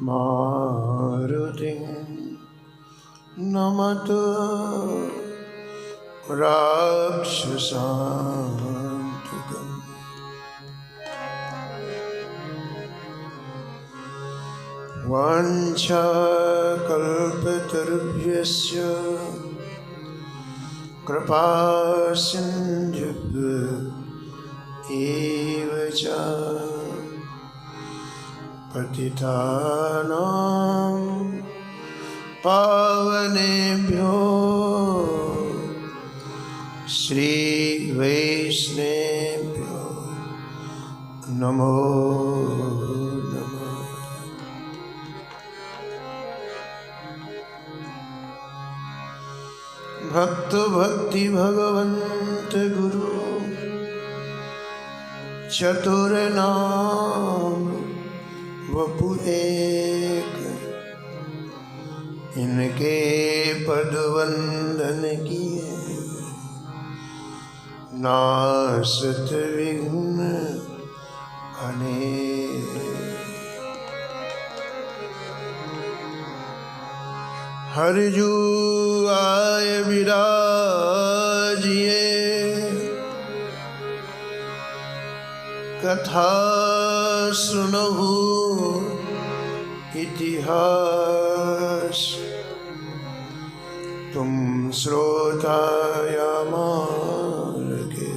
मारुतिं नमत राक्षसान्तकम् वाञ्छाकल्पतरुभ्यश्च कृपासिन्धुभ्य एव च पतितानां पावनेभ्यो श्रीवैष्णवेभ्यो नमो नमः। भक्त भक्ति भगवंत गुरु चतुर्नाम वपु एक, इनके पद वंदन किए नासत विघ्न अनेक। हरजू आय विराजिए कथा सुनहु इतिहास, तुम श्रोता या मान के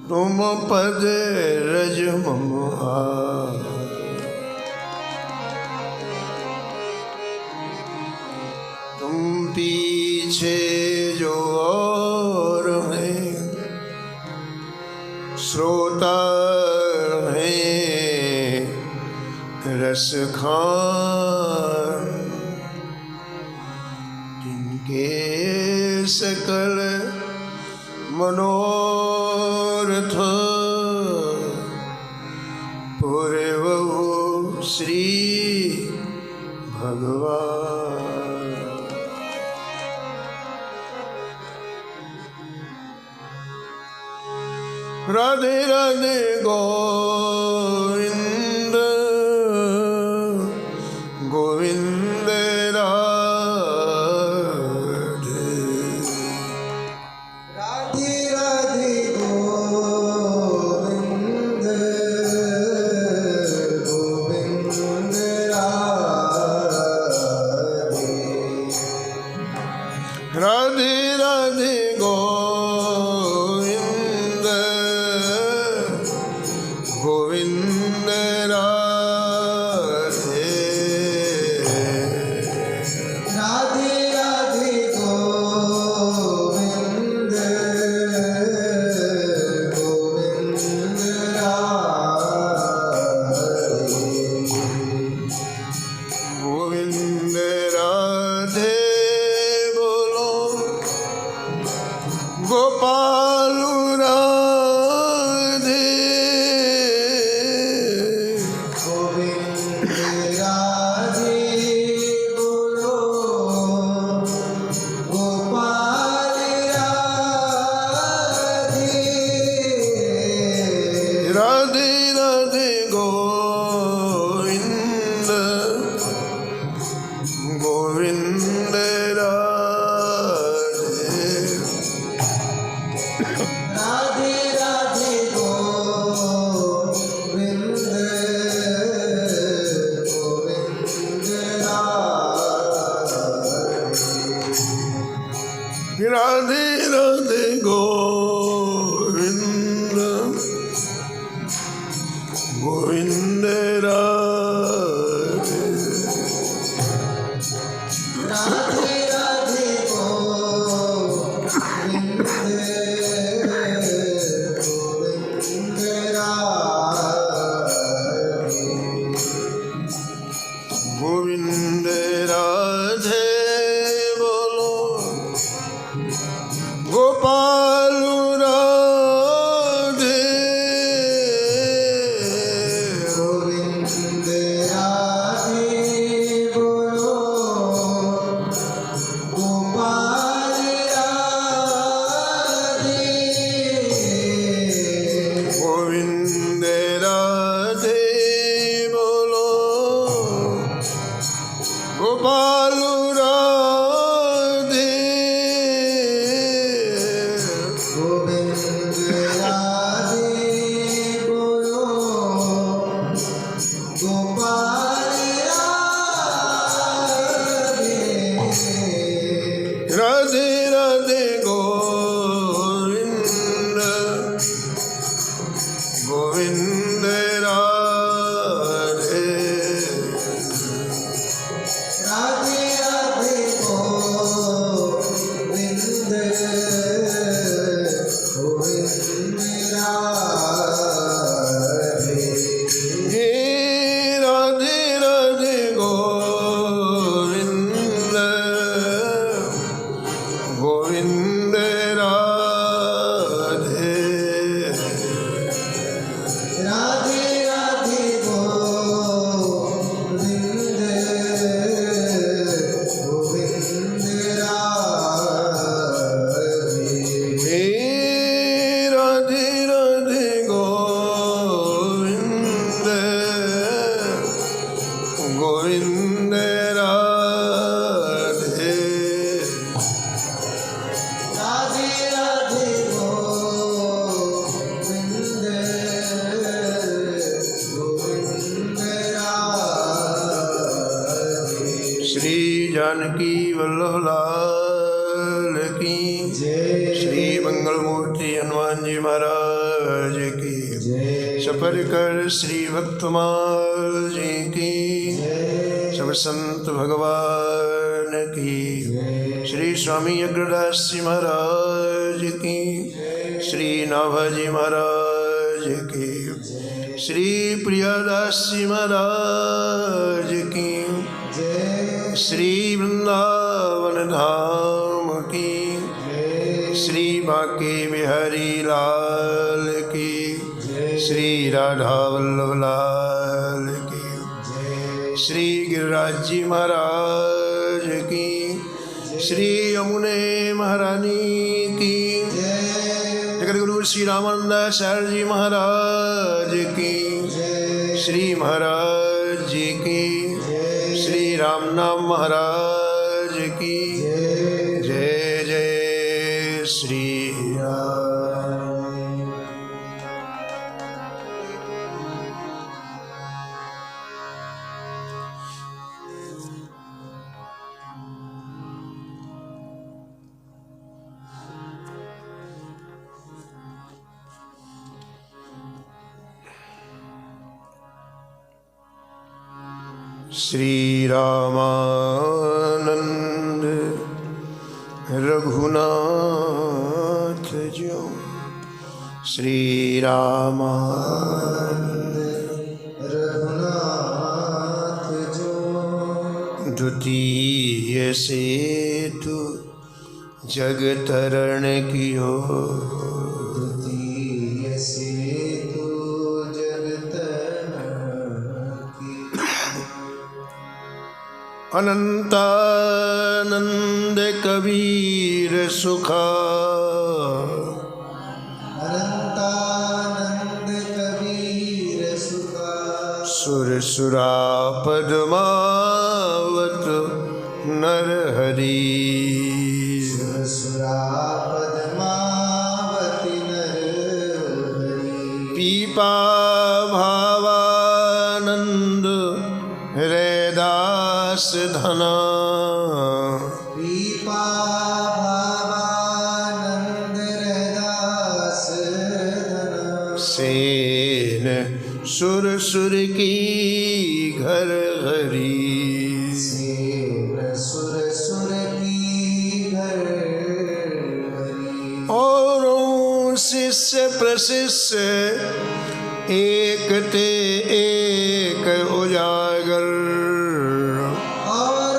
तुम पद रज मम आस। तुम पीछे जो और हैं श्रोता हैं रस खान, जिनके सकल मनोरथ पूरे बहु श्री भगवान। राधे राधे गोविंद गोविंद राधे। राधे राधे गोविंद गोविंद राधे। राधे राधे गोविंद राधे। राधे राधे गोविंद गोविंद राधे। गोविंद राधे बोलो गोपाल राधे। गोविंद राधे बोलो गोपाल राधे। राधे राधे गोविंद गोविंद राधे। राधे राधे गोविंद गोविंद राधे। राधे राधे गोविंद गोविंद राधे। राधे राधे गोविंद गोविंद राधे। गोविंद राधे बोलो गोपाल राधे। गोविंद श्री जानकी वल्लभ लाल की जय। श्री मंगल मूर्ति हनुमान जी महाराज की जय। सफर कर श्री भक्तमाल जी की जय। सब संत भगवान की जय। श्री स्वामी अग्रदास जी महाराज की श्री नाभाजी महाराज की श्री प्रियादास जी महाराज की जय। श्री वृंदावन धाम की श्री बांके बिहारी लाल की श्री राधा वल्लभ लाल की श्री गिरिराज जी महाराज की श्री यमुने महारानी की जगत गुरु श्री रामानंदाचार्य जी महाराज की श्री महाराज जी की श्री राम नाम महाराज की जय जय श्री राम। श्री रामानंद रघुनाथ जो श्री रामानंद रघुनाथ जो द्वितीय सेतु जग तरण कियो द्वितीय सेतु जग तरण की अनंतानंद कबीर सुखा अनंतानंद कबीर सुखा सुर सुरा पद्मावत नर हरि सुरा पद्मावती नर हरि पीपा भावानंद हृदास धना पीपा भावानंद रैदास धना सेन सुर सुर की घर हरी सेन सुर सुर की घर हरि और शिष्य प्रशिष्य एक ते एक उजागर और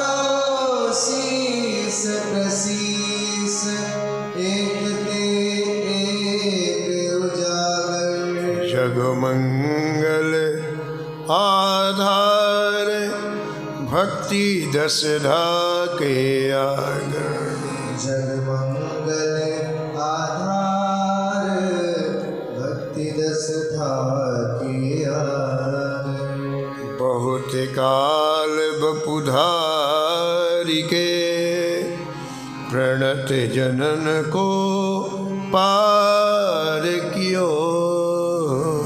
शीस प्रशीस एक ते एक उजागर जगमंगल आधार भक्ति दस ढाके आगर जगमंगल आधार भक्ति दस धाके आगर बहुत काल बपुधारी के प्रणत जनन को पार कियो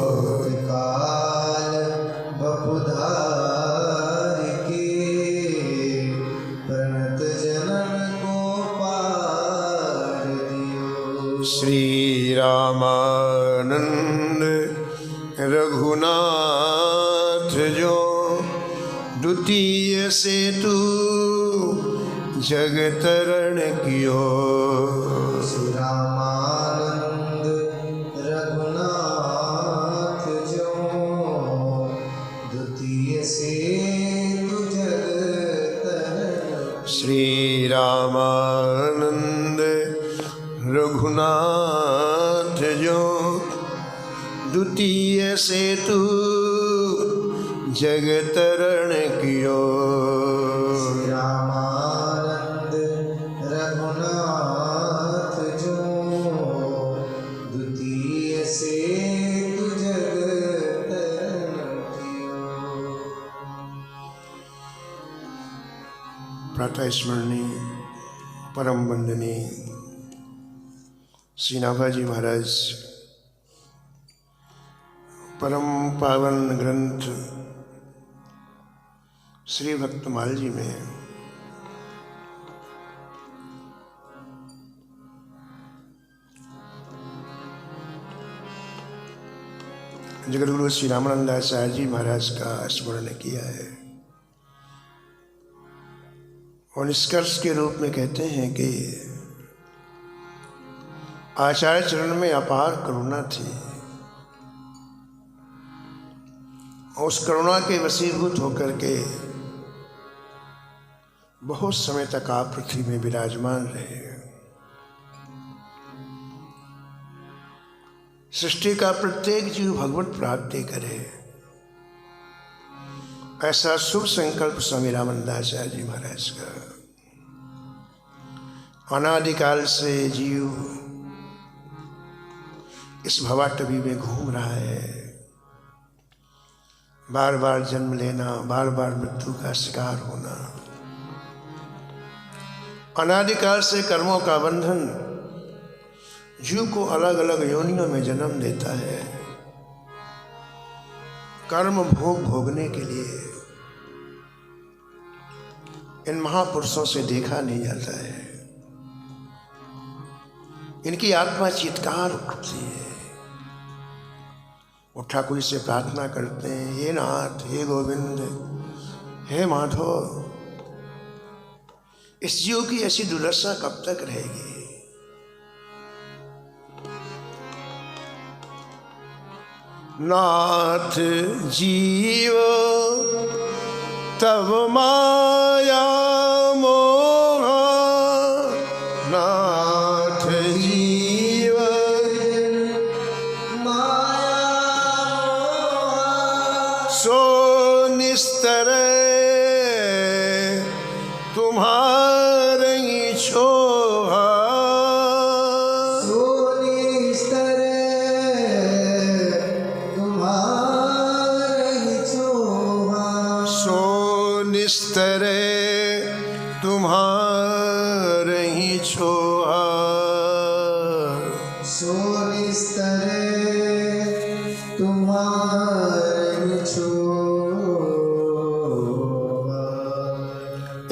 बहुत काल बपुधार के प्रणत जनन को पार दियो श्री रामानंद रघुनाथ जो द्वितीय सेतु जग तरण कियो श्री रामानंद रघुनाथ जो द्वितीय सेतु जग तरण श्री रामानंद रघुनाथ जो द्वितीय सेतु जग तरण कियो श्री रामानंद रघुनाथ जो द्वितीय सेतु जग तरण कियो प्रातः स्मरणीय परम वंदनीय श्री नाभाजी महाराज परम पावन ग्रंथ श्री भक्तमाल जी में जगद्गुरु श्री रामानंदाचार्य जी महाराज का स्मरण किया है और निष्कर्ष के रूप में कहते हैं कि आचार्य चरण में अपार करुणा थी और उस करुणा के वशीभूत होकर के बहुत समय तक आप पृथ्वी में विराजमान रहे। सृष्टि का प्रत्येक जीव भगवत प्राप्ति करे, ऐसा शुभ संकल्प स्वामी रामानंदाचार्य जी महाराज का। अनादिकाल से जीव इस भवाटवी में घूम रहा है, बार बार जन्म लेना, बार बार मृत्यु का शिकार होना। अनादिकाल से कर्मों का बंधन जीव को अलग अलग योनियों में जन्म देता है, कर्म भोग भोगने के लिए। इन महापुरुषों से देखा नहीं जाता है, इनकी आत्मा चित्कार उठती है, वो ठाकुर से प्रार्थना करते हैं, हे नाथ, हे गोविंद, हे माधव, इस जीव की ऐसी दुर्दशा कब तक रहेगी? नाथ जीव तब माया मोह, नाथ जीव माया सो निस्तर तुम्हारे छोहा, सोनी स्तर तुम्हारे छोहा, सो निस्तर तुम्हारे ही छोहा, सोनी स्तर तुम्हारे छोहा।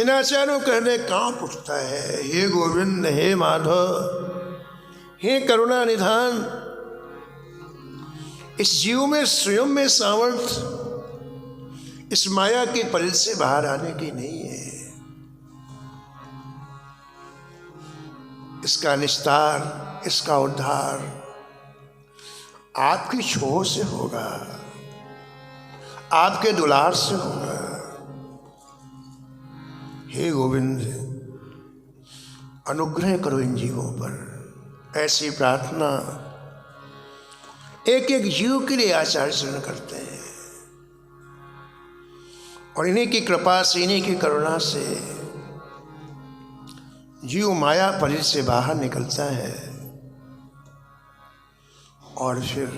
इन आचार्यों कहने कांप उठता है, हे गोविंद, हे माधव, हे करुणा निधान, इस जीव में स्वयं में सामर्थ्य इस माया के परिध से बाहर आने की नहीं है। इसका निस्तार, इसका उद्धार आपकी छोह से होगा, आपके दुलार से होगा। हे गोविंद, अनुग्रह करो इन जीवों पर। ऐसी प्रार्थना एक एक जीव के लिए आचार्य चरण करते हैं और इन्हीं की कृपा से, इन्हीं की करुणा से जीव माया परिध से बाहर निकलता है और फिर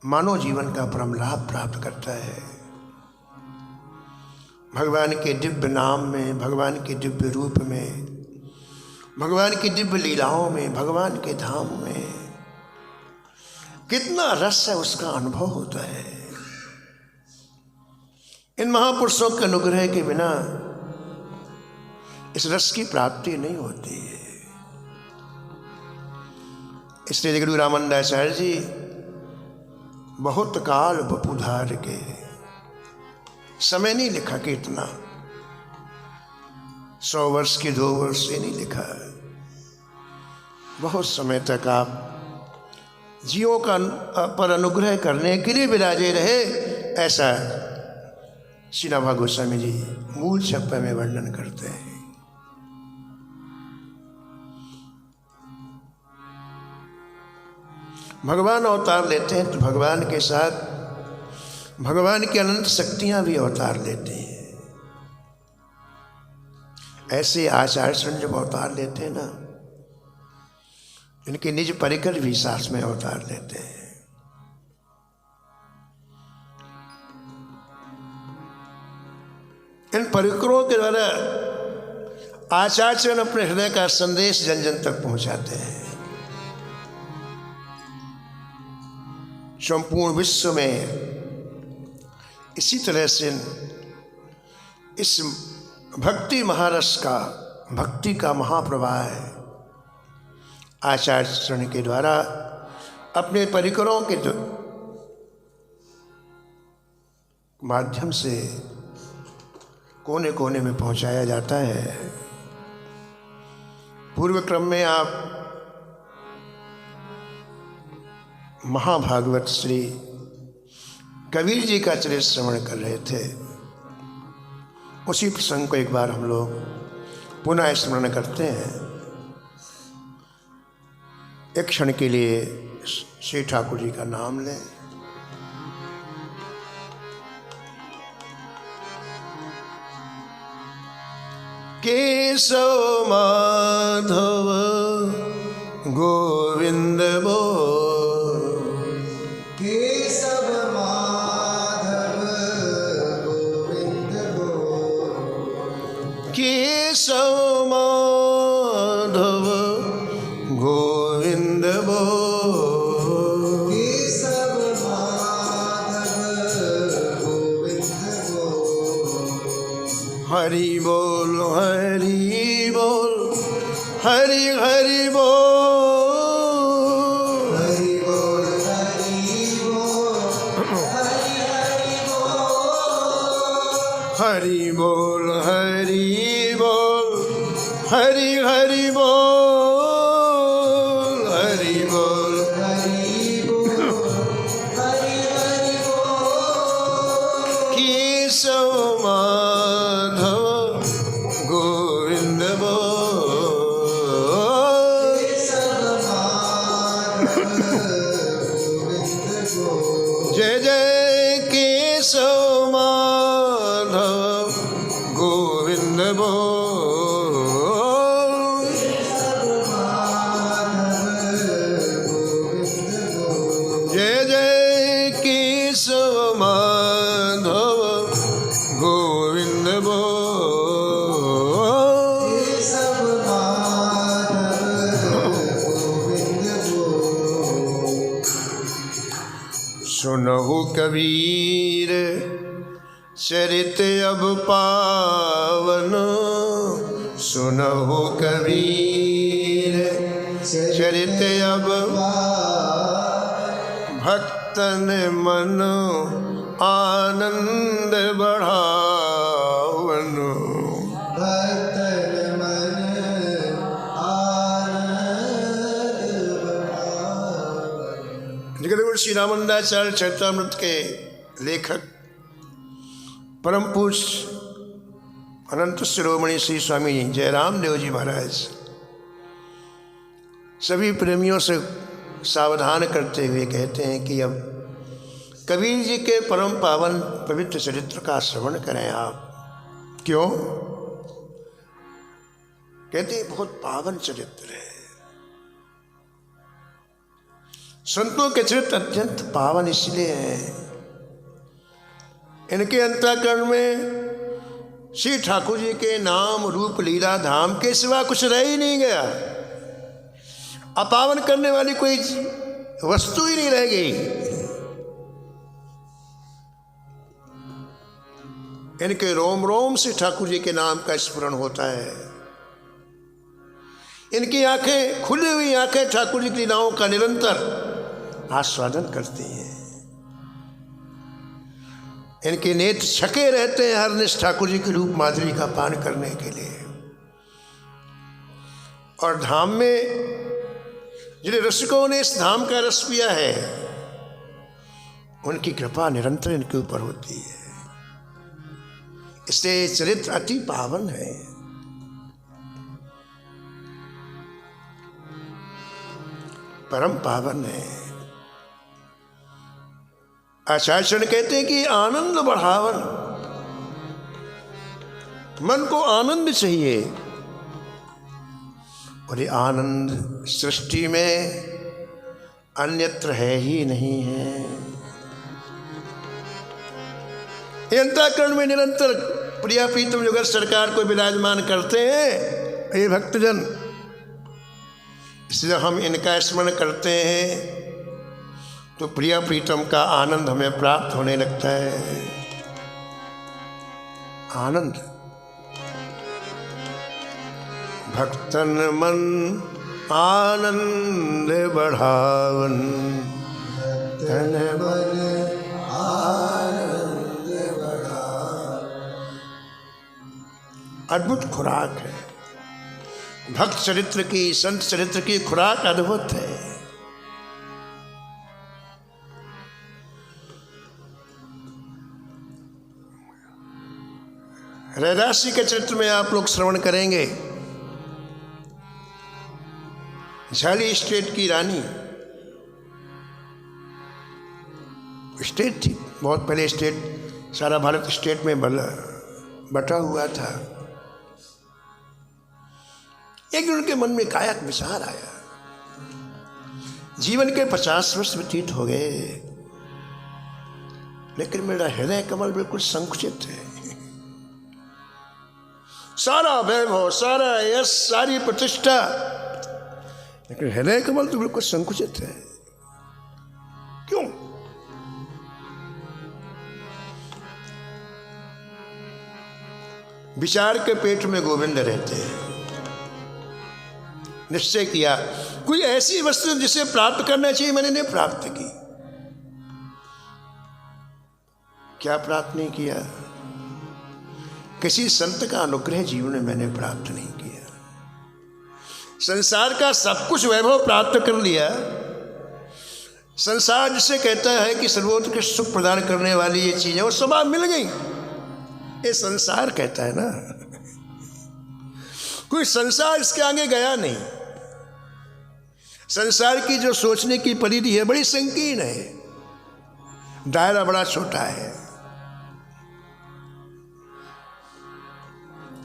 मानव जीवन का परम लाभ प्राप्त करता है। भगवान के दिव्य नाम में, भगवान के दिव्य रूप में, भगवान की दिव्य लीलाओं में, भगवान के धाम में कितना रस है, उसका अनुभव होता है। इन महापुरुषों के अनुग्रह के बिना इस रस की प्राप्ति नहीं होती है। इसलिए जगद्गुरु रामानंदाचार्य जी बहुत काल बपुधार के, समय नहीं लिखा कि इतना 100 वर्ष की 2 वर्ष से नहीं लिखा, बहुत समय तक आप जीवों का पर अनुग्रह करने के लिए विराजे रहे। ऐसा श्री रामा गोस्वामी जी मूल छप्पे में वर्णन करते हैं। भगवान अवतार लेते हैं तो भगवान के साथ भगवान की अनंत शक्तियां भी अवतार लेती हैं। ऐसे आचार्य चरण जब अवतार लेते हैं ना, इनके निज परिकर भी साथ में अवतार लेते हैं। इन परिकरों के द्वारा आचार्य चरण अपने हृदय का संदेश जन जन तक पहुंचाते हैं। संपूर्ण विश्व में इसी तरह से इस भक्ति महारस का, भक्ति का महाप्रवाह है, आचार्य चरण के द्वारा अपने परिकरों के माध्यम से कोने कोने में पहुंचाया जाता है। पूर्व क्रम में आप महाभागवत श्री कबीर जी का चरित्र श्रवण कर रहे थे। उसी प्रसंग को एक बार हम लोग पुनः स्मरण करते हैं। एक क्षण के लिए श्री ठाकुर जी का नाम लें। केशव माधव गोविंद बो, केशव माधव गोविंद बो, केशव माधव गोविंद बो, केशव माधव गोविंद बो, हरि बोल हरि बोल हरि हरि बोल, हरि बोल हरि बोल हरि हरि बोल, हरि बोल हरि बोल हरि हरि बोल, हरि बोल हरि बोल हरि हरि बोल, केशव माधव गोविंद बोल, केशव माधव गोविंद बो, जय जय केशव माधव गोविंद बोल, केशव माधव गोविंद बो, जय जय केशव माधव गोविंद बोल, केशव माधव गोविंद बो, सुनहु कबीर चरित अब पावन, सुनहु कबीर चरित अब भक्तन मन आनंद बढ़ावन, भक्तन मन आनंद बढ़ावन। जगतगुरु श्री रामानंदाचार्य चरितामृत के लेखक परम पूज्य अनंत शिरोमणि श्री स्वामी जयराम देव जी महाराज सभी प्रेमियों से सावधान करते हुए कहते हैं कि अब कबीर जी के परम पावन पवित्र चरित्र का श्रवण करें आप। क्यों? कहते हैं बहुत पावन चरित्र है। संतों के चरित्र अत्यंत पावन इसलिए हैं, इनके अंतःकरण में श्री ठाकुर जी के नाम रूप लीला धाम के सिवा कुछ रह ही नहीं गया। अपावन करने वाली कोई वस्तु ही नहीं रह गई। इनके रोम रोम से ठाकुर जी के नाम का स्मरण होता है। इनकी आंखें, खुली हुई आंखें ठाकुर जी की लीलाओं का निरंतर आस्वादन करती हैं। इनके नेत्र छके रहते हैं हर निष्ठ ठाकुर जी की रूप माधुरी का पान करने के लिए। और धाम में जिन रसिकों ने इस धाम का रस पिया है, उनकी कृपा निरंतर इनके ऊपर होती है। इसलिए चरित्र अति पावन है। परम पावन है। आचार्य कहते हैं कि आनंद बढ़ावन, मन को आनंद चाहिए, और ये आनंद सृष्टि में अन्यत्र है ही नहीं है। ये अंतःकरण में निरंतर प्रिया प्रीतम जुगत सरकार को विराजमान करते हैं ये भक्तजन। इसलिए हम इनका स्मरण करते हैं तो प्रिया प्रीतम का आनंद हमें प्राप्त होने लगता है। आनंद भक्तन मन आनंद बढ़ावन, भक्तन मन आनंद अद्भुत खुराक है। भक्त चरित्र की, संत चरित्र की खुराक अद्भुत है। रैदास जी के चरित्र में आप लोग श्रवण करेंगे, झाली स्टेट की रानी, स्टेट थी बहुत पहले, स्टेट सारा भारत स्टेट में बटा हुआ था। एक दिन उनके मन में कायक विचार आया। जीवन के 50 वर्ष व्यतीत हो गए, लेकिन मेरा हृदय कमल बिल्कुल संकुचित है। सारा वैभव, सारा यश, सारी प्रतिष्ठा, लेकिन हृदय कमल तो बिल्कुल संकुचित है। क्यों? विचार के पेट में गोविंद रहते हैं। निश्चय किया कोई ऐसी वस्तु जिसे प्राप्त करना चाहिए, मैंने नहीं प्राप्त की। क्या प्राप्त नहीं किया? किसी संत का अनुग्रह जीवन में मैंने प्राप्त नहीं किया। संसार का सब कुछ वैभव प्राप्त कर लिया। संसार जिसे कहता है कि सर्वोत्कृष्ट सुख प्रदान करने वाली ये चीजें, वो सब मिल गई। ये संसार कहता है ना, कोई संसार इसके आगे गया नहीं। संसार की जो सोचने की परिधि है बड़ी संकीर्ण है, दायरा बड़ा छोटा है।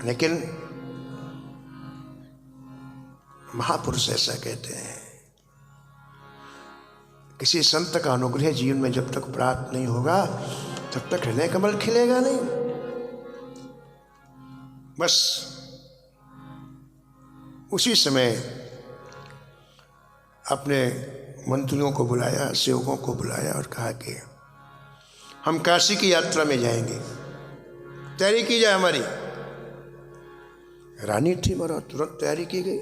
लेकिन महापुरुष ऐसा कहते हैं, किसी संत का अनुग्रह जीवन में जब तक प्राप्त नहीं होगा तब तक हृदय कमल खिलेगा नहीं। बस उसी समय अपने मंत्रियों को बुलाया, सेवकों को बुलाया और कहा कि हम काशी की यात्रा में जाएंगे, तैयारी की जाए हमारी। रानी थी मरा, तुरंत तैयारी की गई।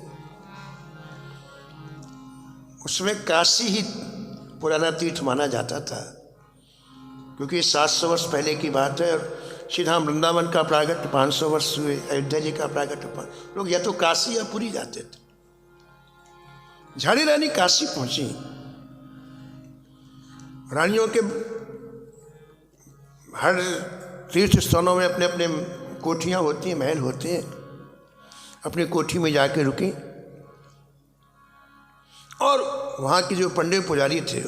उसमें काशी ही पुराना तीर्थ माना जाता था, क्योंकि 700 वर्ष पहले की बात है और सीधा वृंदावन का प्रागट्य 500 वर्ष हुए, अयोध्या जी का प्रागट्य। लोग या तो काशी या पुरी जाते थे। झाड़ी रानी काशी पहुंची। रानियों के हर तीर्थ स्थानों में अपने अपने कोठियां होती हैं, महल होते हैं। अपनी कोठी में जाके रुकी और वहाँ के जो पंडित पुजारी थे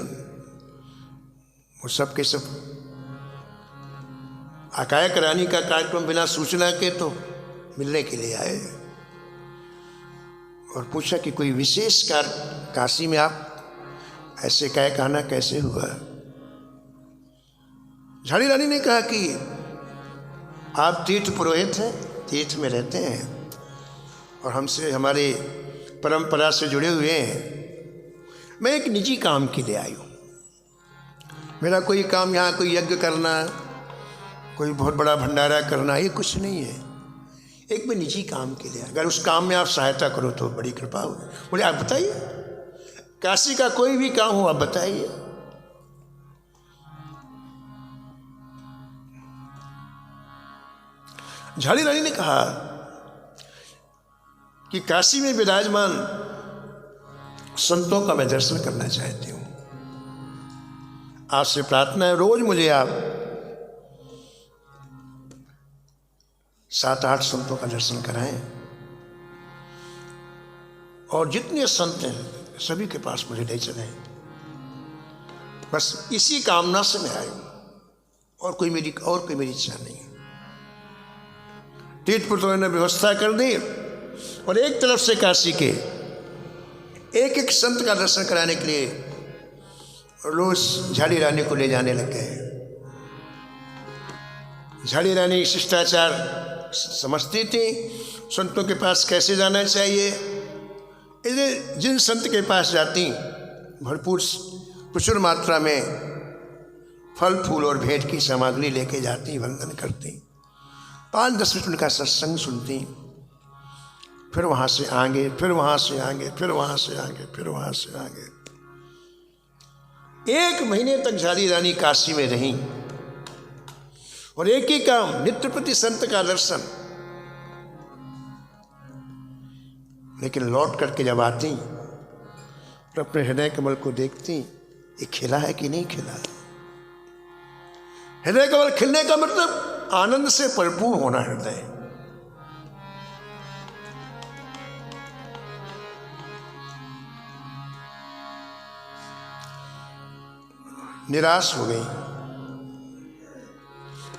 वो सब के सब अकायक रानी का कार्यक्रम बिना सूचना के तो मिलने के लिए आए और पूछा कि कोई विशेष कार्य काशी में आप ऐसे कायक आना कैसे हुआ? झाड़ी रानी ने कहा कि आप तीर्थ पुरोहित हैं, तीर्थ में रहते हैं और हमसे हमारे परंपरा से जुड़े हुए हैं। मैं एक निजी काम के लिए आई हूँ। मेरा कोई काम यहाँ कोई यज्ञ करना, कोई बहुत बड़ा भंडारा करना, ये कुछ नहीं है। एक मैं निजी काम के लिए, अगर उस काम में आप सहायता करो तो बड़ी कृपा हो। बोले आप बताइए, काशी का कोई भी काम हो आप बताइए। झाड़ी रानी ने कहा कि काशी में विराजमान संतों का मैं दर्शन करना चाहती हूँ। आपसे प्रार्थना है रोज मुझे आप 7-8 संतों का दर्शन कराएं और जितने संत हैं सभी के पास मुझे ले चलें। बस इसी कामना से मैं आई हूँ और कोई मेरी इच्छा नहीं। तीर्थपुत्रों ने व्यवस्था कर दी और एक तरफ से काशी के एक एक संत का दर्शन कराने के लिए रोज झाड़ी रानी को ले जाने लग गए। झाड़ी रानी शिष्टाचार समझती थी, संतों के पास कैसे जाना चाहिए। इसलिए जिन संत के पास जाती भरपूर प्रचुर मात्रा में फल फूल और भेंट की सामग्री लेके जाती, वंदन करती, 5-10 मिनट उनका सत्संग सुनती, फिर वहाँ से आगे, फिर वहाँ से आगे, फिर वहाँ से आगे, फिर वहाँ से आगे। 1 महीने तक झाड़ी रानी काशी में रही और एक ही काम, नित्य प्रति संत का दर्शन। लेकिन लौट करके जब आती तो अपने हृदय कमल को देखती, ये खिला है कि नहीं खिला। हृदय कमल खिलने का मतलब आनंद से परिपूर्ण होना हृदय। निराश हो गई।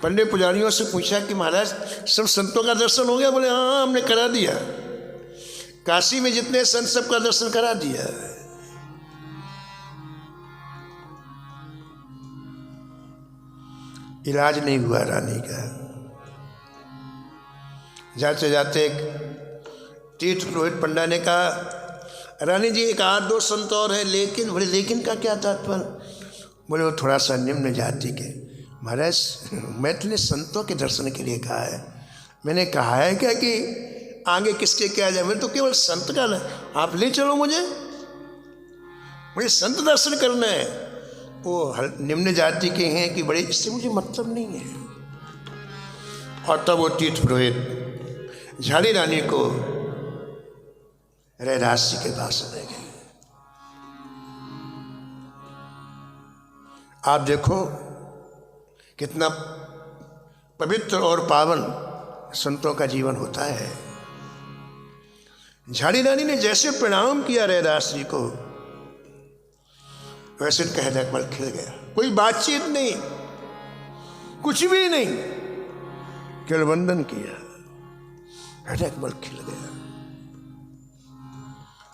पंडित पुजारियों से पूछा कि महाराज सब संतों का दर्शन हो गया? बोले हाँ, हमने करा दिया। काशी में जितने संत सबका दर्शन करा दिया। इलाज नहीं हुआ रानी का। जाते जाते एक तीर्थ पुरोहित पंडा ने कहा, रानी जी एक 8-2 संत और है, लेकिन बोले लेकिन का क्या तात्पर्य? बोले वो थोड़ा सा निम्न जाति के। महाराज मैं तुमने संतों के दर्शन के लिए कहा है, मैंने कहा है क्या कि आगे किसके क्या जाए? मैंने तो केवल संत का ना, आप ले चलो मुझे संत दर्शन करना है। वो निम्न जाति के हैं कि बड़े, इससे मुझे मतलब नहीं है। और तब वो तीर्थ पुरोहित झाड़ी रानी को रैदास जी के पास ले गए। आप देखो कितना पवित्र और पावन संतों का जीवन होता है। झाड़ी रानी ने जैसे प्रणाम किया रैदास जी को, वैसे हृदय कमल खिल गया। कोई बातचीत नहीं, कुछ भी नहीं, केवल वंदन किया, हृदय कमल खिल गया।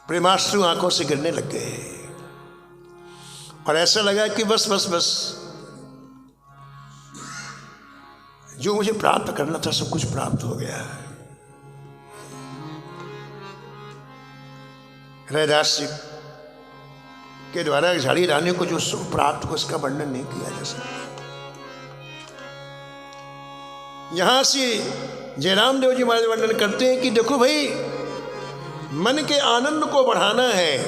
प्रेमाश्रु आंखों से गिरने लग गए और ऐसा लगा कि बस बस बस जो मुझे प्राप्त करना था सब कुछ प्राप्त हो गया। रैदास जी के द्वारा झाड़ी रानी को जो सुख प्राप्त हो उसका वर्णन नहीं किया जा सकता। यहां से जयराम देव जी महाराज वर्णन करते हैं कि देखो भाई, मन के आनंद को बढ़ाना है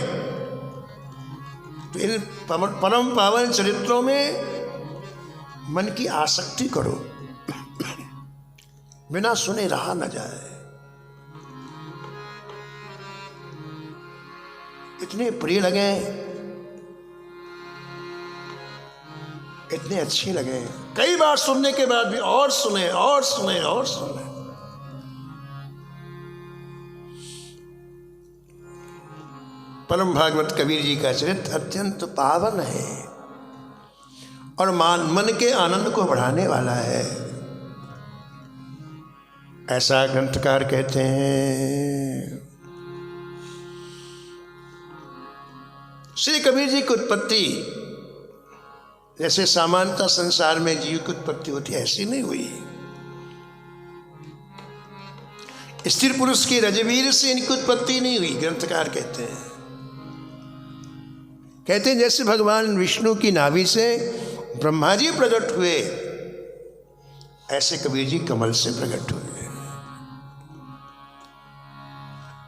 तो इन परम पावन चरित्रों में मन की आसक्ति करो, बिना सुने रहा न जाए। इतने प्रिय लगे, इतने अच्छे लगे, कई बार सुनने के बाद भी और सुने और सुने और सुने। परम भागवत कबीर जी का चरित्र अत्यंत पावन है और मन के आनंद को बढ़ाने वाला है, ऐसा ग्रंथकार कहते हैं। श्री कबीर जी की उत्पत्ति जैसे सामान्यतः संसार में जीव की उत्पत्ति होती है, ऐसी नहीं हुई। स्त्री पुरुष के रजवीर से इनकी उत्पत्ति नहीं हुई। ग्रंथकार कहते हैं जैसे भगवान विष्णु की नाभि से ब्रह्मा जी प्रकट हुए, ऐसे कबीर जी कमल से प्रकट हुए।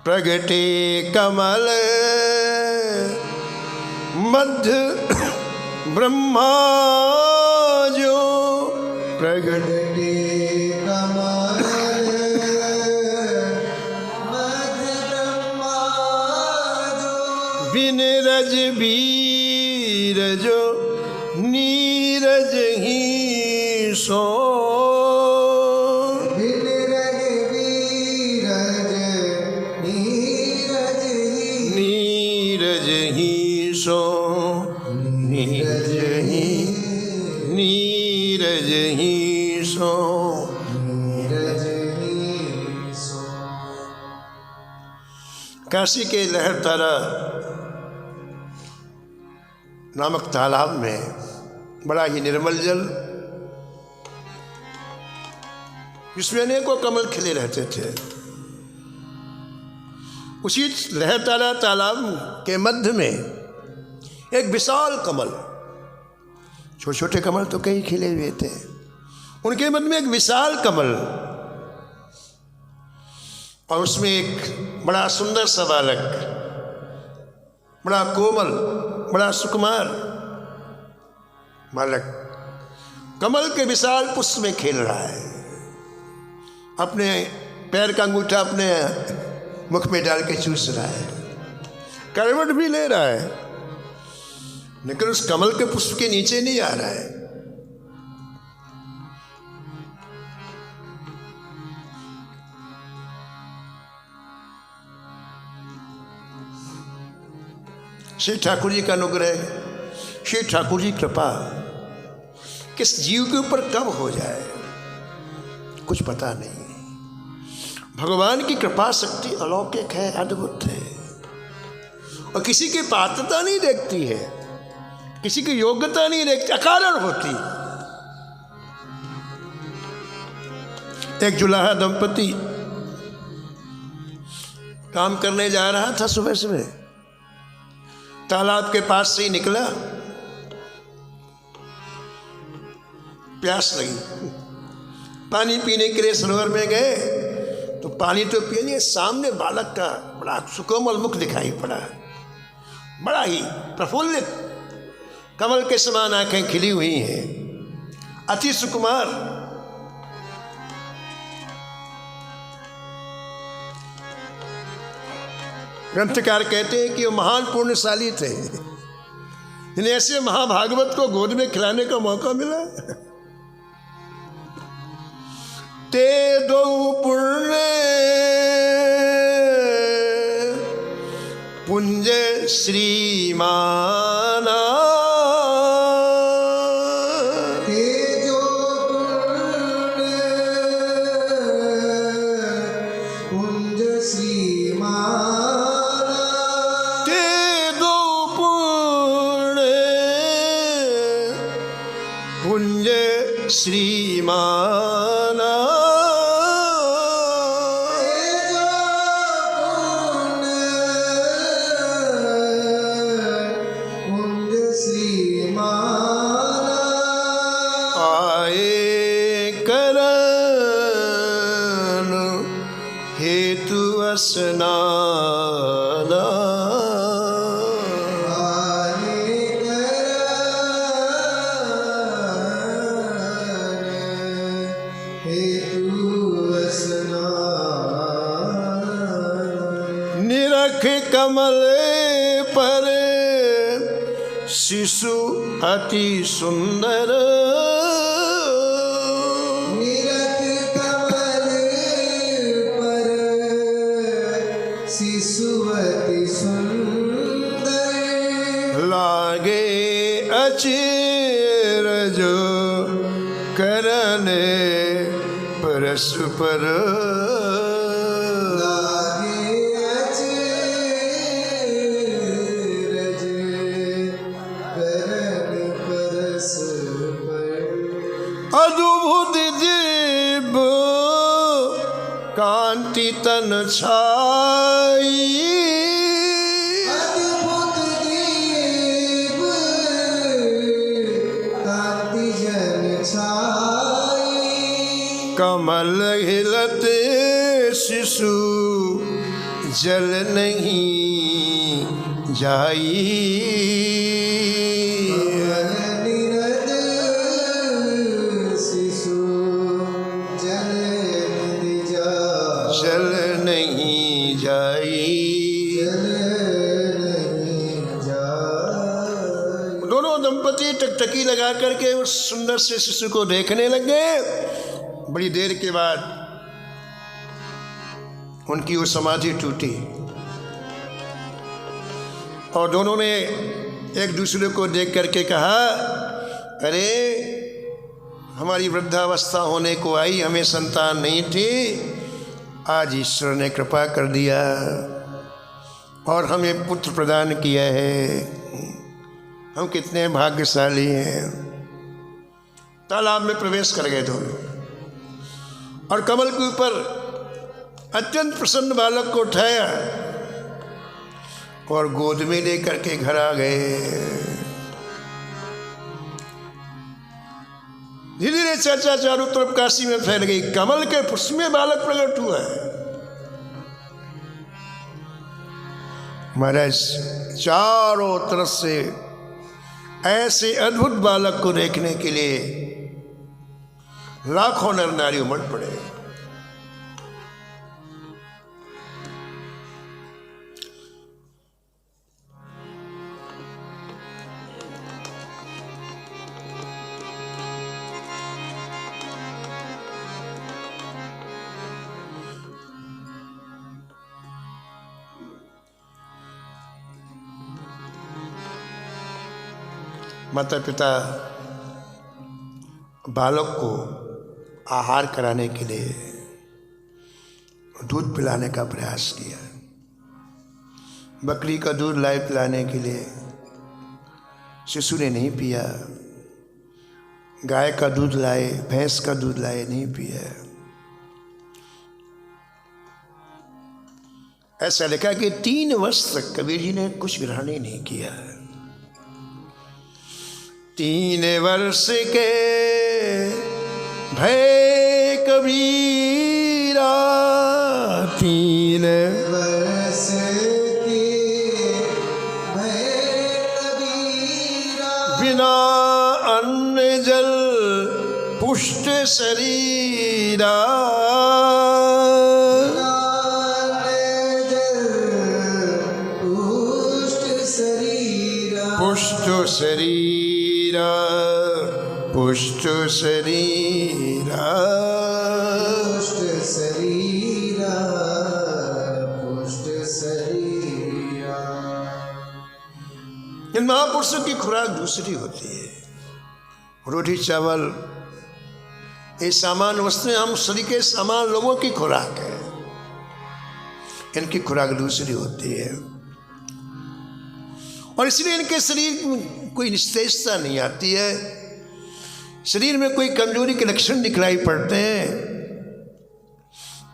प्रगटे कमल मध्य ब्रह्मा जो, प्रगटे कमल मध्य ब्रह्मा जो, बिन रज बीर जो नीरज ही सो, बिन रज बीरज नीरज ही, नीरज ही सो, नीरज ही सो। नीरज ही सो। काशी के लहरतारा नामक तालाब में बड़ा ही निर्मल जल, जिसमें अनेकों कमल खिले रहते थे, उसी लहरतारा तालाब के मध्य में एक विशाल कमल, छोटे छोटे कमल तो कई खिले हुए थे, उनके मध्य में एक विशाल कमल, और उसमें एक बड़ा सुंदर सा बालक, बड़ा कोमल, बड़ा सुकुमार बालक कमल के विशाल पुष्प में खेल रहा है। अपने पैर का अंगूठा अपने मुख में डाल के चूस रहा है, करवट भी ले रहा है, लेकिन उस कमल के पुष्प के नीचे नहीं आ रहा है। श्री ठाकुर जी का अनुग्रह, श्री ठाकुर जी कृपा किस जीव के ऊपर कब हो जाए कुछ पता नहीं। भगवान की कृपा शक्ति अलौकिक है, अद्भुत है, और किसी की पात्रता नहीं देखती है, किसी की योग्यता नहीं देखती, अकारण होती। एक जुलाहा दंपति काम करने जा रहा था, सुबह सुबह तालाब के पास से ही निकला, प्यास लगी, पानी पीने के लिए सरोवर में गए तो पानी तो पिए नहीं, सामने बालक का बड़ा सुकोमल मुख दिखाई पड़ा, बड़ा ही प्रफुल्लित, कमल के समान आंखें खिली हुई हैं, अति सुकुमार। ग्रंथकार कहते हैं कि वो महान पुण्यशाली थे जिन्हें ऐसे महाभागवत को गोद में खिलाने का मौका मिला। ते दो पुण्य पुंज श्रीमाना, श्रीमाना आए करन हेतु स्नाना, निरख कमल पर शिशु अति सुंदर, निरख कमल पर शिशु अति सुंदर, लागे अचरज करने परस्पर, अद्भुत जीव कांति तन छाई, अद्भुत जीव कांति जन छाई, कमल हिलते शिशु जल नहीं जाई, जल नहीं जाई। दोनों दंपति टकटकी लगा करके उस सुंदर से शिशु को देखने लगे। बड़ी देर के बाद उनकी वो समाधि टूटी और दोनों ने एक दूसरे को देख करके कहा, अरे हमारी वृद्धावस्था होने को आई, हमें संतान नहीं थी, आज ईश्वर ने कृपा कर दिया और हमें पुत्र प्रदान किया है, हम कितने भाग्यशाली हैं। तालाब में प्रवेश कर गए दोनों और कमल के ऊपर अत्यंत प्रसन्न बालक को उठाया और गोद में लेकर के घर आ गए। धीरे धीरे चर्चा चारों तरफ काशी में फैल गई, कमल के पुष्प में बालक प्रकट हुआ है। महाराज चारों तरफ से ऐसे अद्भुत बालक को देखने के लिए लाखों नर नारी उमड़ पड़े। माता पिता बालक को आहार कराने के लिए दूध पिलाने का प्रयास किया। बकरी का दूध लाए पिलाने के लिए, शिशु ने नहीं पिया। गाय का दूध लाए, भैंस का दूध लाए, नहीं पिया। ऐसा लिखा कि 3 वर्ष तक कबीर जी ने कुछ ग्रहण ही नहीं किया। 3 वर्ष के भय कबीरा, 3 वर्ष के भय कबीरा, बिना अन्न जल पुष्ट शरीरा, पुष्ट शरीरा, पुष्ट शरीरा, पुष्ट शरीरा, पुष्ट शरीरा। इन महापुरुषों की खुराक दूसरी होती है। रोटी चावल ये सामान्य वस्तुएं हम सभी के सामान्य लोगों की खुराक है। इनकी खुराक दूसरी होती है और इसलिए इनके शरीर में कोई निस्तेजता नहीं आती है। शरीर में कोई कमजोरी के लक्षण दिखलाई पड़ते हैं।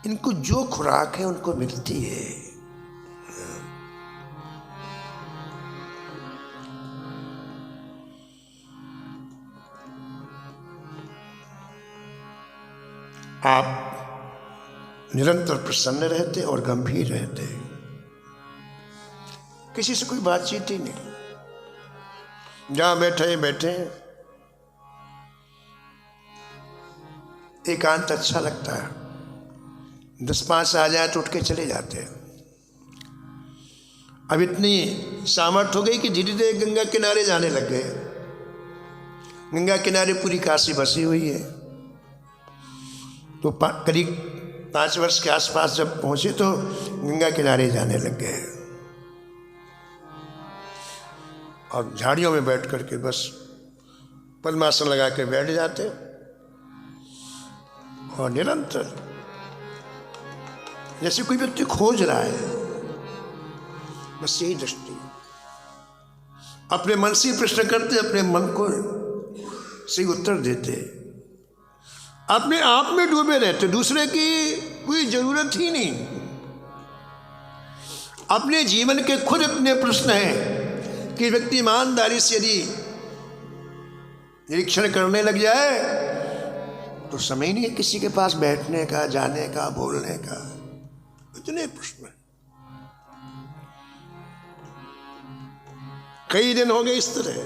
इनको जो खुराक है उनको मिलती है। आप निरंतर प्रसन्न रहते और गंभीर रहते, किसी से कोई बातचीत ही नहीं। जहां बैठे बैठे एकांत अच्छा लगता है। 10-5 आ जाए तो उठ के चले जाते हैं। अब इतनी सामर्थ्य हो गई कि धीरे धीरे गंगा किनारे जाने लग गए। गंगा किनारे पूरी काशी बसी हुई है। तो करीब 5 वर्ष के आसपास जब पहुंचे तो गंगा किनारे जाने लग गए और झाड़ियों में बैठ करके बस पद्मासन लगा के बैठ जाते और निरंतर जैसे कोई व्यक्ति खोज रहा है, बस यही दृष्टि। अपने मन से प्रश्न करते, अपने मन को सही उत्तर देते, अपने आप में डूबे रहते, दूसरे की कोई जरूरत ही नहीं। अपने जीवन के खुद अपने प्रश्न हैं कि व्यक्ति ईमानदारी से यदि निरीक्षण करने लग जाए तो समय नहीं है किसी के पास बैठने का, जाने का, बोलने का। इतने प्रश्न, कई दिन हो गए इस तरह।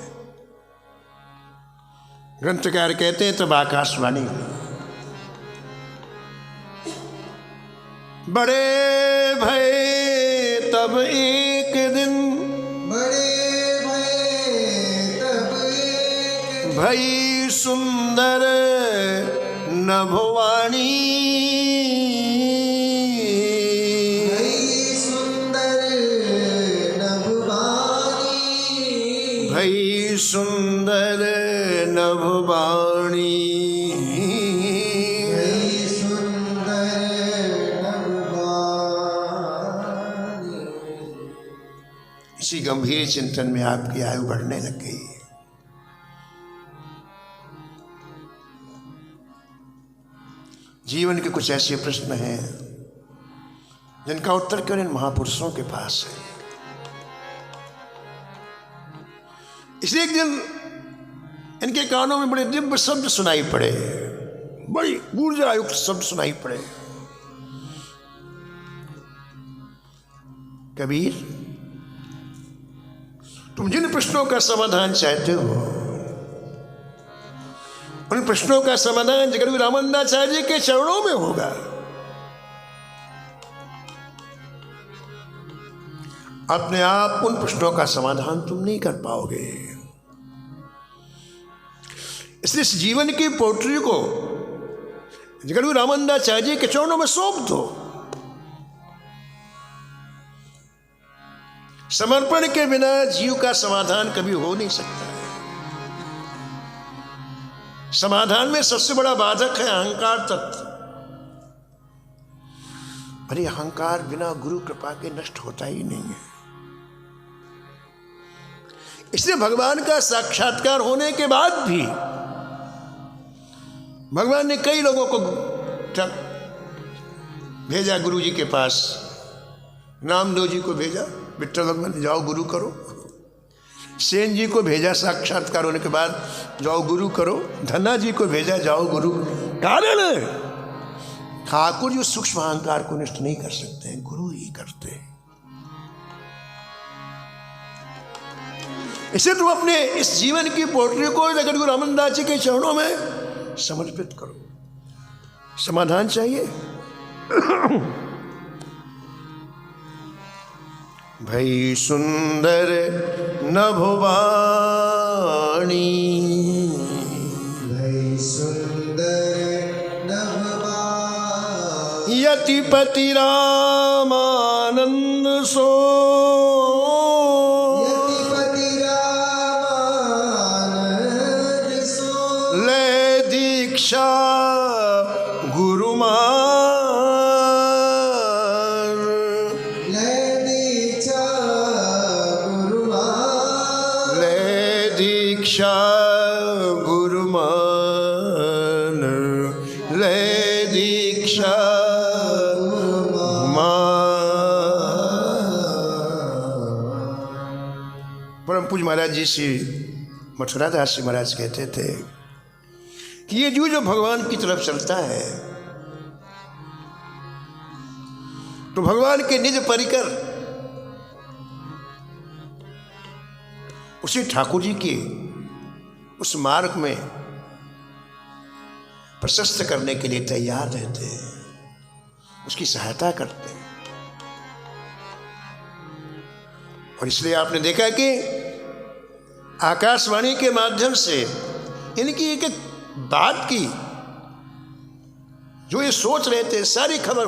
ग्रंथकार कहते हैं तब आकाशवाणी हुई। बड़े भय तब एक दिन, बड़े भय तब एक, भई सुंदर नभवाणी, भई सुंदर नभवाणी, भई सुंदर नभवाणी। भई सुंदर नभवाणी। इसी गंभीर चिंतन में आपकी आयु बढ़ने लग गई। जीवन के कुछ ऐसे प्रश्न हैं जिनका उत्तर केवल इन महापुरुषों के पास है। इसलिए एक दिन इनके कानों में बड़े दिव्य शब्द सुनाई पड़े, बड़ी ऊर्जायुक्त शब्द सुनाई पड़े। कबीर, तुम जिन प्रश्नों का समाधान चाहते हो उन प्रश्नों का समाधान जगद्गुरु रामानंदाचार्य के चरणों में होगा। अपने आप उन प्रश्नों का समाधान तुम नहीं कर पाओगे। इसलिए इस जीवन की पोटरी को जगद्गुरु रामानंदाचार्य के चरणों में सौंप दो। समर्पण के बिना जीव का समाधान कभी हो नहीं सकता है। समाधान में सबसे बड़ा बाधक है अहंकार तत्व। अरे अहंकार बिना गुरु कृपा के नष्ट होता ही नहीं है। इसलिए भगवान का साक्षात्कार होने के बाद भी भगवान ने कई लोगों को भेजा गुरु जी के पास। नामदेव जी को भेजा, विट्ठल भगवान जाओ गुरु करो। सेन जी को भेजा साक्षात्कार होने के बाद, जाओ गुरु करो। धन्ना जी को भेजा, जाओ गुरु। कारण ठाकुर जो सूक्ष्म अहंकार को नष्ट नहीं कर सकते हैं, गुरु ही करते हैं। इसे तुम अपने इस जीवन की पोटली को जगत गुरु रामदास जी के चरणों में समर्पित करो। समाधान चाहिए। भई सुंदर नभवाणी, भई सुंदर नभवाणी, यतिपति रामानंद सो, यतिपति रामानंद सो, ले दीक्षा गुरुमान, ले दीक्षा गुरुमान, ले दीक्षा गुरुमान, ले दीक्षा परम पूज्य महाराज जी श्री मथुरादास जी महाराज कहते थे कि ये जो भगवान की तरफ चलता है तो भगवान के निज परिकर उसी ठाकुर जी के उस मार्ग में प्रशस्त करने के लिए तैयार रहते हैं, उसकी सहायता करते हैं। और इसलिए आपने देखा कि आकाशवाणी के माध्यम से इनकी एक एक बात की जो ये सोच रहे थे, सारी खबर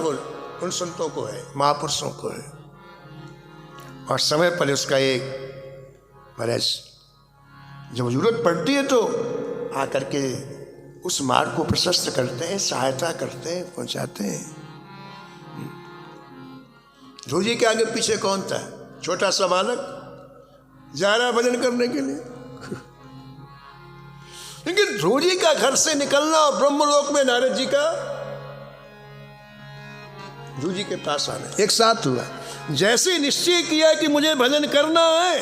उन संतों को है, महापुरुषों को है। और समय पर उसका एक महाराज जब जरूरत पड़ती है तो आकर के उस मार्ग को प्रशस्त करते हैं, सहायता करते हैं, पहुंचाते हैं। ध्रुव जी के आगे पीछे कौन था? छोटा सा बालक जा रहा भजन करने के लिए। लेकिन ध्रुव जी का घर से निकलना और ब्रह्मलोक में नारद जी का ध्रुव जी के पास आना एक साथ हुआ। जैसे निश्चय किया कि मुझे भजन करना है,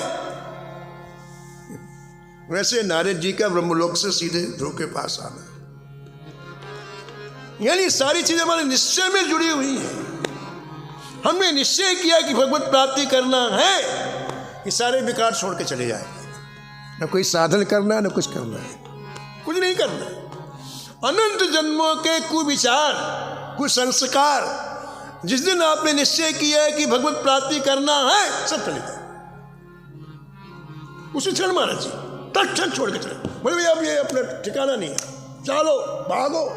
वैसे नारद जी का ब्रह्मलोक से सीधे ध्रुव के पास आना। यानी सारी चीजें हमारे निश्चय में जुड़ी हुई हैं। हमने निश्चय किया कि भगवत प्राप्ति करना है, ये सारे विकार छोड़ के चले जाएंगे। न कोई साधन करना है, न कुछ करना है, कुछ नहीं करना है। अनंत जन्मों के कुविचार, कुसंस्कार, जिस दिन आपने निश्चय किया है कि भगवत प्राप्ति करना है, सब चले जाए। उसी क्षण महाराज जी तत्क्षण छोड़ के चले। बोले भैया अब ये अपना ठिकाना नहीं है, चलो भागो।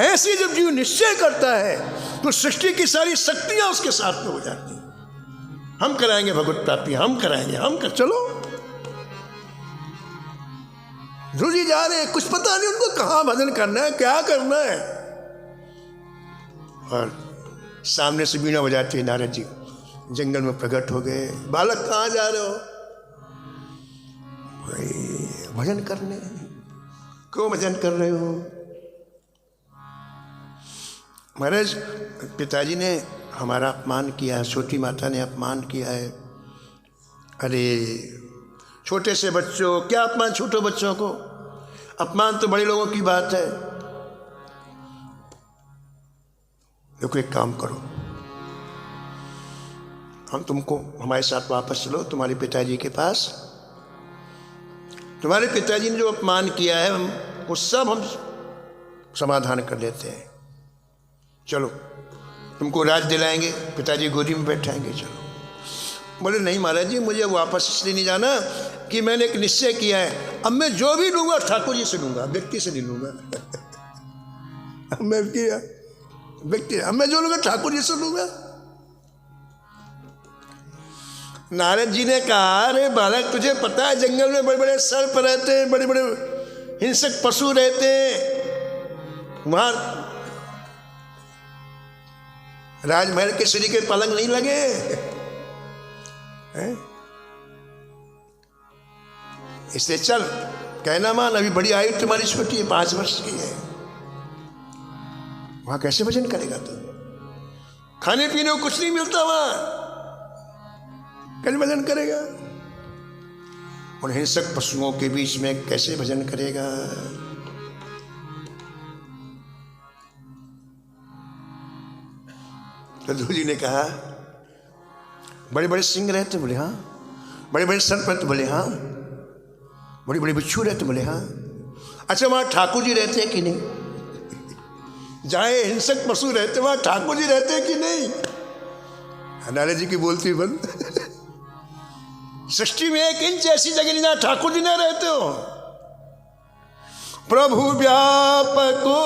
ऐसी जब जीव निश्चय करता है तो सृष्टि की सारी शक्तियां उसके साथ में हो जाती हैं। हम कराएंगे भगवत प्राप्ति, हम कराएंगे, चलो। ध्रुव जी जा रहे हैं, कुछ पता नहीं उनको कहाँ भजन करना है, क्या करना है। और सामने से बीना बजाते नारद जी जंगल में प्रकट हो गए। बालक कहाँ जा रहे हो? भाई भजन करने। क्यों भजन कर रहे हो? महाराज पिताजी ने हमारा अपमान किया है, छोटी माता ने अपमान किया है। अरे छोटे से बच्चों, क्या अपमान छोटे बच्चों को? अपमान तो बड़े लोगों की बात है। देखो एक काम करो, हम तुमको हमारे साथ वापस चलो तुम्हारे पिताजी के पास। तुम्हारे पिताजी ने जो अपमान किया है वो सब हम समाधान कर लेते हैं। चलो तुमको राज दिलाएंगे, पिताजी गोदी में बैठाएंगे, चलो। बोले नहीं महाराज जी, मुझे वापस इसलिए नहीं जाना कि मैंने एक निश्चय किया है, अब मैं जो भी लूंगा ठाकुर जी से लूंगा, व्यक्ति से नहीं लूंगा। मैं किया व्यक्ति, अब मैं जो लूंगा ठाकुर जी से लूंगा। नारद जी ने कहा, अरे बालक तुझे पता है जंगल में बड़े बड़े सर्प रहते हैं, बड़े बड़े हिंसक पशु रहते हैं, वहां राजमहल के सीढ़ी के पलंग नहीं लगे हैं? इसलिए चल, कहना मान, अभी बड़ी आयु तुम्हारी छोटी है, 5 वर्ष की है, वहां कैसे भजन करेगा तू? खाने पीने को कुछ नहीं मिलता वहां, कैसे भजन करेगा? उन हिंसक पशुओं के बीच में कैसे भजन करेगा? तो ध्रुव जी ने कहा, बड़े बड़े सिंह रहते? बोले हाँ। बड़े बड़े सर्प रहते? बोले हाँ। बड़ी बड़ी बिच्छू रहते? बोले हाँ। अच्छा, वहां ठाकुर जी रहते हैं कि नहीं? जहाँ हिंसक पशु रहते वहां ठाकुर जी रहते हैं कि नहीं? नारद जी की बोलती बंद। सृष्टि में 1 इंच ऐसी जगह नहीं जहां ठाकुर जी न रहते हो। प्रभु व्यापको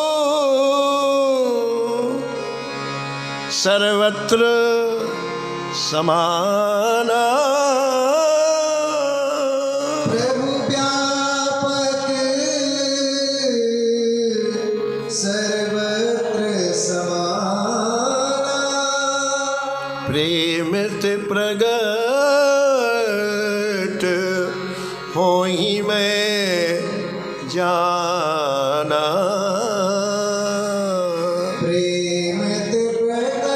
सर्वत्र समाना, प्रभु व्यापक सर्वत्र समाना, प्रेम ते प्रगट होई मैं जाना, प्रेम ते प्रगट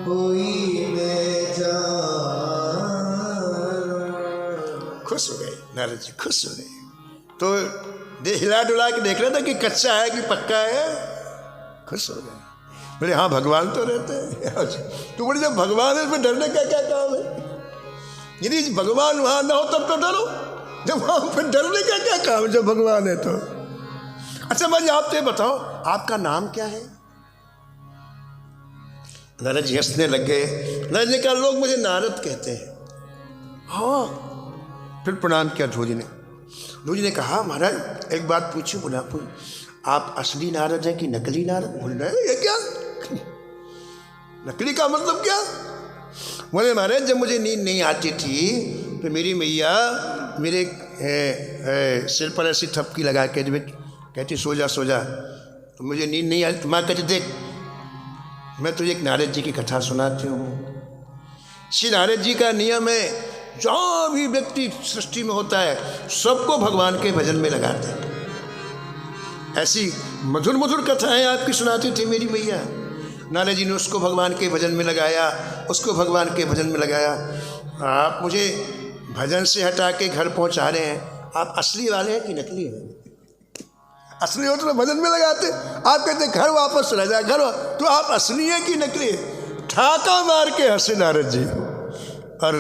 होई मैं जाना। खुश हो गए नारद जी, खुश हो गए। तो हिला डुला के देख रहे थे कि कच्चा है कि पक्का है, खुश हो गए। बोले हाँ भगवान तो रहते हैं। तो बोले जब भगवान है इसमें डरने का क्या काम है? यदि भगवान वहां ना हो तब तो डरो, जब वहां पर डरने का क्या काम है जब भगवान है तो? अच्छा भाई आपसे बताओ, आपका नाम क्या है? नारद जी हंसने लग गए। नारद जी कहा, लोग मुझे नारद कहते हैं। हाँ, फिर प्रणाम किया ध्रुव जी ने। ध्रुव जी ने कहा, महाराज एक बात पूछूं? बोला आप असली नारद हैं कि नकली नारद? बोल रहे ये क्या नकली का मतलब क्या? बोले महाराज जब मुझे नींद नहीं आती थी तो मेरी मैया मेरे सिर पर ऐसी थपकी लगा के कहती सो जा सो जा, तो मुझे नींद नहीं आती। माँ कहती देख मैं तुझे एक नारद जी की कथा सुनाती हूँ। श्री नारद जी का नियम है, जहाँ भी व्यक्ति सृष्टि में होता है सबको भगवान के भजन में लगाते हैं। ऐसी मधुर मधुर कथाएं आपकी सुनाती थी मेरी मैया। नारद जी ने उसको भगवान के भजन में लगाया, उसको भगवान के भजन में लगाया। आप मुझे भजन से हटा के घर पहुंचा रहे हैं, आप असली वाले हैं कि नकली हैं? असली हो तो भजन में लगाते, आप कहते घर वापस चला जाए घर, तो आप असली हैं कि नकली? ठाका मार के हंसे नारद जी और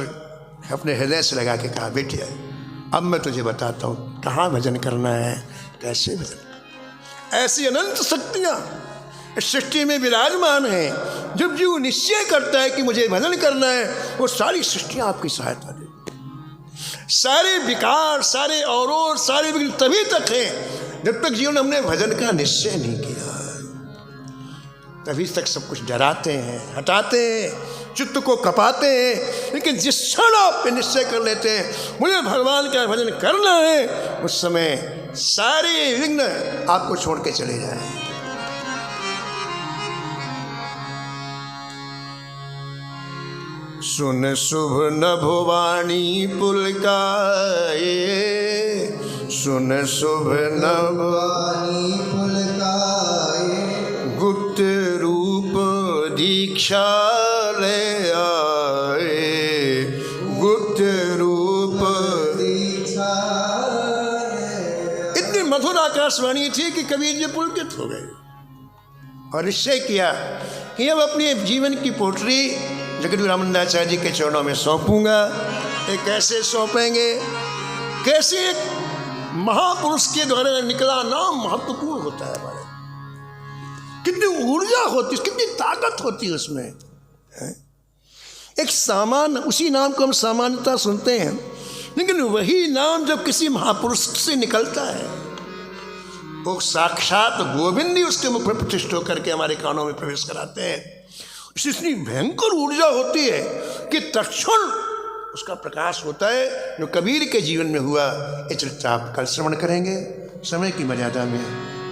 अपने हृदय से लगा के कहा, बेटे अब मैं तुझे बताता हूँ कहाँ भजन करना है, कैसे भजन। ऐसी अनंत शक्तियाँ इस सृष्टि में विराजमान हैं। जब जीव निश्चय करता है कि मुझे भजन करना है, वो सारी सृष्टियाँ आपकी सहायता दे। सारे विकार, सारे अवरोध, सारे विघ्न तभी तक हैं जब तक जीवन हमने भजन का निश्चय नहीं किया। तभी तक सब कुछ डराते हैं, हटाते हैं, चित्त को कपाते हैं। लेकिन जिस क्षण आप निश्चय कर लेते हैं मुझे भगवान का भजन करना है, उस समय सारे विघ्न आपको छोड़ के चले जाएं। सुन शुभ नभवाणी पुलकाए, सुन शुभ वाणी पुलकाए, गुप्त रूप दीक्षा ले आए, गुप्त रूप दीक्षा। इतनी मधुर आकाशवाणी थी कि कबीर जी पुलकित हो गए और निश्चय किया कि अब अपने जीवन की पोटरी जगत रामानंदाचार्य जी के चरणों में सौंपूंगा। ये कैसे सौंपेंगे? कैसे एक महापुरुष के द्वारा निकला नाम महत्वपूर्ण होता है हमारे। कितनी ऊर्जा होती है, कितनी ताकत होती है उसमें, है? एक सामान्य, उसी नाम को हम सामान्यता सुनते हैं, लेकिन वही नाम जब किसी महापुरुष से निकलता है, वो साक्षात गोविंद ही उसके मुख में प्रतिष्ठित होकर के हमारे कानों में प्रवेश कराते हैं। इतनी भयंकर ऊर्जा होती है कि तत्क्षण उसका प्रकाश होता है, जो कबीर के जीवन में हुआ। ये चर्चा आप कल श्रवण करेंगे। समय की मर्यादा में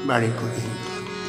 वाणी को यही